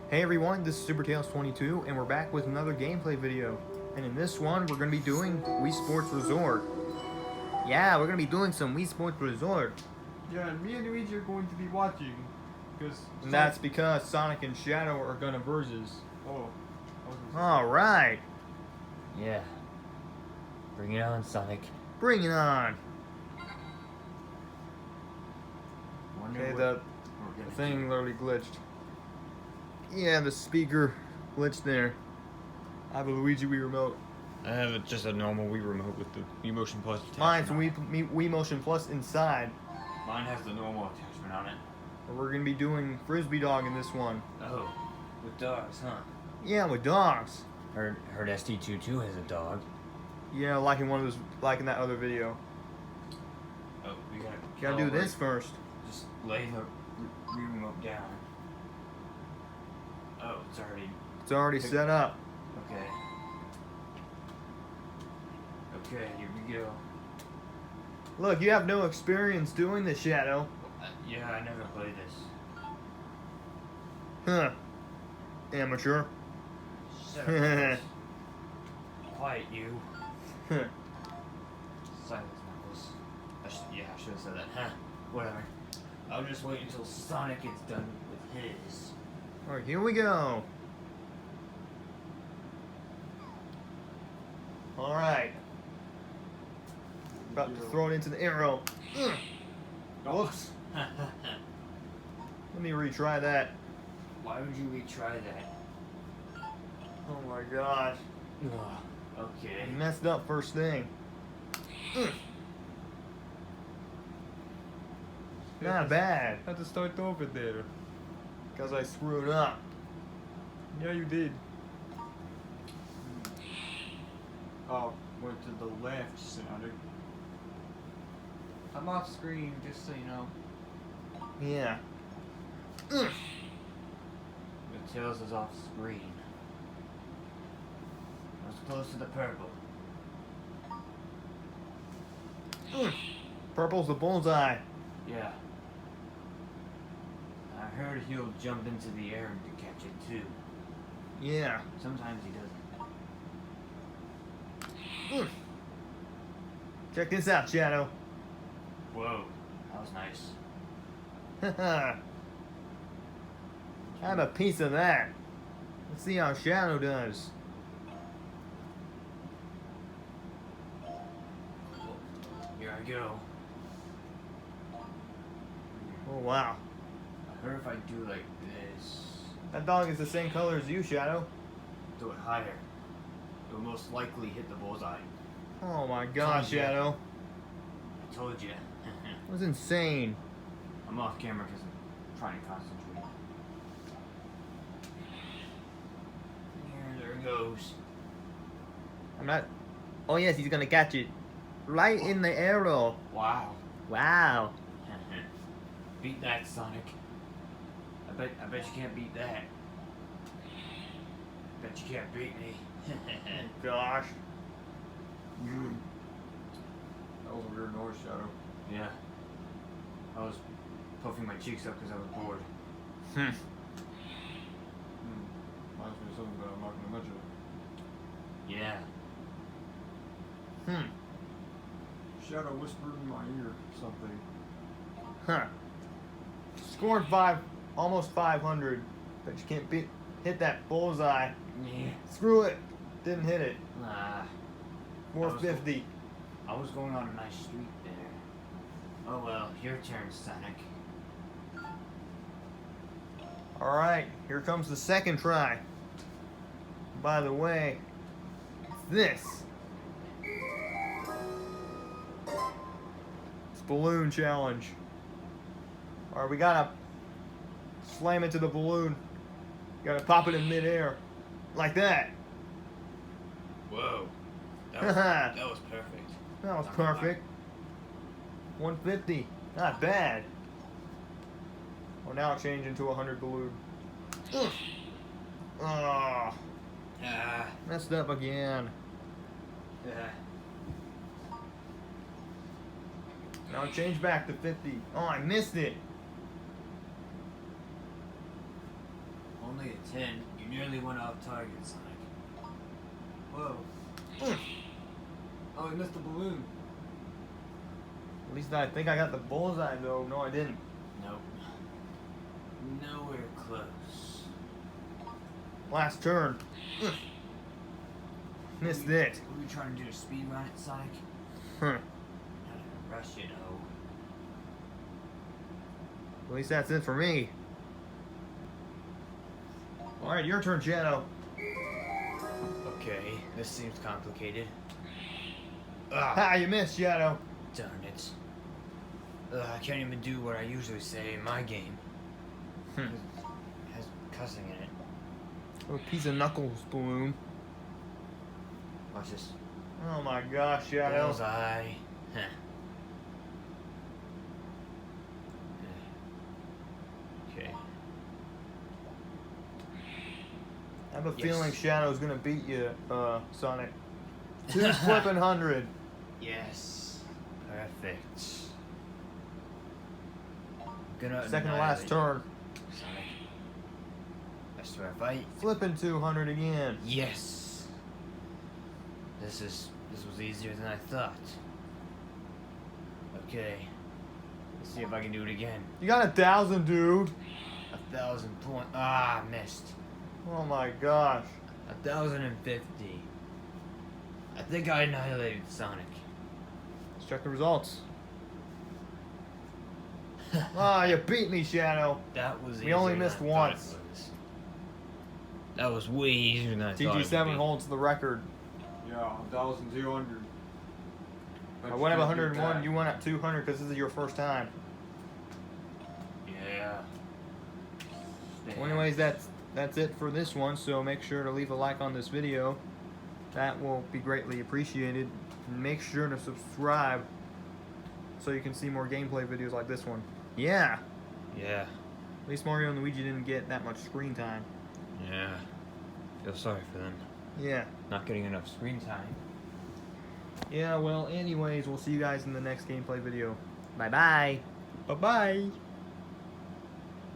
Hey everyone, this is SuperTales22 and we're back with another gameplay video. And in this one, we're going to be doing Wii Sports Resort. Yeah, we're going to be doing some Wii Sports Resort. Yeah, and me and Luigi are going to be watching. And that's because Sonic and Shadow are going to versus. Oh. Alright. Yeah. Bring it on, Sonic. Bring it on. Okay, the thing literally glitched. Yeah, the speaker glitched there. I have a Luigi Wii remote. I have just a normal Wii remote with the Wii Motion Plus attachment. Mine's Wii Motion Plus inside. Mine has the normal attachment on it. We're going to be doing Frisbee Dog in this one. Oh, with dogs, huh? Yeah, with dogs. Heard ST22 has a dog. Yeah, like in that other video. Oh, we Gotta do this first. Just lay the Wii remote down. Oh, It's already set up. Okay. Okay, here we go. Look, you have no experience doing this, Shadow. Yeah, I never played this. Huh. Amateur. Shut up. Quiet, you. Silence, Knuckles. I should have said that. Huh. Whatever. I'll just wait until Sonic gets done with his. Alright, here we go. Alright. About to throw it into the arrow. Whoops. Let me retry that. Why would you retry that? Oh my gosh. Okay. I messed up first thing. Not bad. Had to start over there. Because I screwed up. Yeah, you did. Oh, went to the left, Sonic. I'm off screen, just so you know. Yeah. The tails is off screen. I was close to the purple. Purple's the bullseye. Yeah. I heard he'll jump into the air to catch it too. Yeah. Sometimes he doesn't. Check this out, Shadow. Whoa, that was nice. Have a piece of that. Let's see how Shadow does. Here I go. Oh wow. I heard if I do like this, That dog is the same color as you, Shadow. do it higher, it will most likely hit the bullseye. Oh my gosh, Shadow. I told you. That was insane. I'm off camera because I'm trying to concentrate. There it goes. I'm not. Oh yes, he's gonna catch it. Right in the arrow. Wow. Wow. Beat that, Sonic. I bet you can't beat that. Bet you can't beat me. Gosh. That was a weird noise, Shadow. Yeah. I was puffing my cheeks up because I was bored. Reminds me of something, but I'm not going to mention it. Yeah. Shadow whispered in my ear something. Huh. Scored almost 500, but you can't hit that bullseye. Yeah. Screw it. Didn't hit it. Nah. 450. I was going on a nice streak there. Oh well, your turn, Sonic. Alright, here comes the second try. By the way, it's this. It's balloon challenge. Alright, we gotta slam into the balloon. Gotta pop it in midair. Like that. Whoa. That was perfect. That was perfect. 150. Not bad. Well, now I'll change into 100 balloon. Oh, messed up again. Now I'll change back to 50. Oh, I missed it. Only a 10. You nearly went off target, Sonic. Whoa. Oh, I missed the balloon. At least I think I got the bullseye though. No, I didn't. Nope. Nowhere close. Last turn. Missed it. What are we trying to do? Speed run it, Sonic? Huh. Not a rush, you know. At least that's it for me. Alright, your turn, Shadow. Okay, this seems complicated. Ha, you missed, Shadow. Darn it. I can't even do what I usually say in my game. Hmm. It has cussing in it. Oh, piece of knuckles balloon. Watch this. Oh my gosh, Shadow. Bullseye. Huh. Okay. I have a Yes. feeling Shadow's gonna beat you, Sonic. 2 flipping 100. Yes. Perfect. Gonna Second to last annihilate turn. Sonic. I swear if I... Flipping 200 again. Yes. This was easier than I thought. Okay. Let's see if I can do it again. You got 1,000, dude. 1,000 point. Ah, missed. Oh my gosh. 1,050. I think I annihilated Sonic. Let's check the results. Ah, you beat me, Shadow. That was We only easier missed than I thought it once. was. That was way easier than I thought it would TG7 be. holds the record. Yeah, 1,200. I went up 101, you went up 200 because this is your first time. Yeah. Well, anyways, that's it for this one, so make sure to leave a like on this video. That will be greatly appreciated. And make sure to subscribe so you can see more gameplay videos like this one. Yeah, Yeah. at least Mario and Luigi didn't get that much screen time. Yeah. Feel sorry for them. Yeah. Not getting enough screen time. Yeah, well, anyways, we'll see you guys in the next gameplay video. Bye-bye. Bye-bye.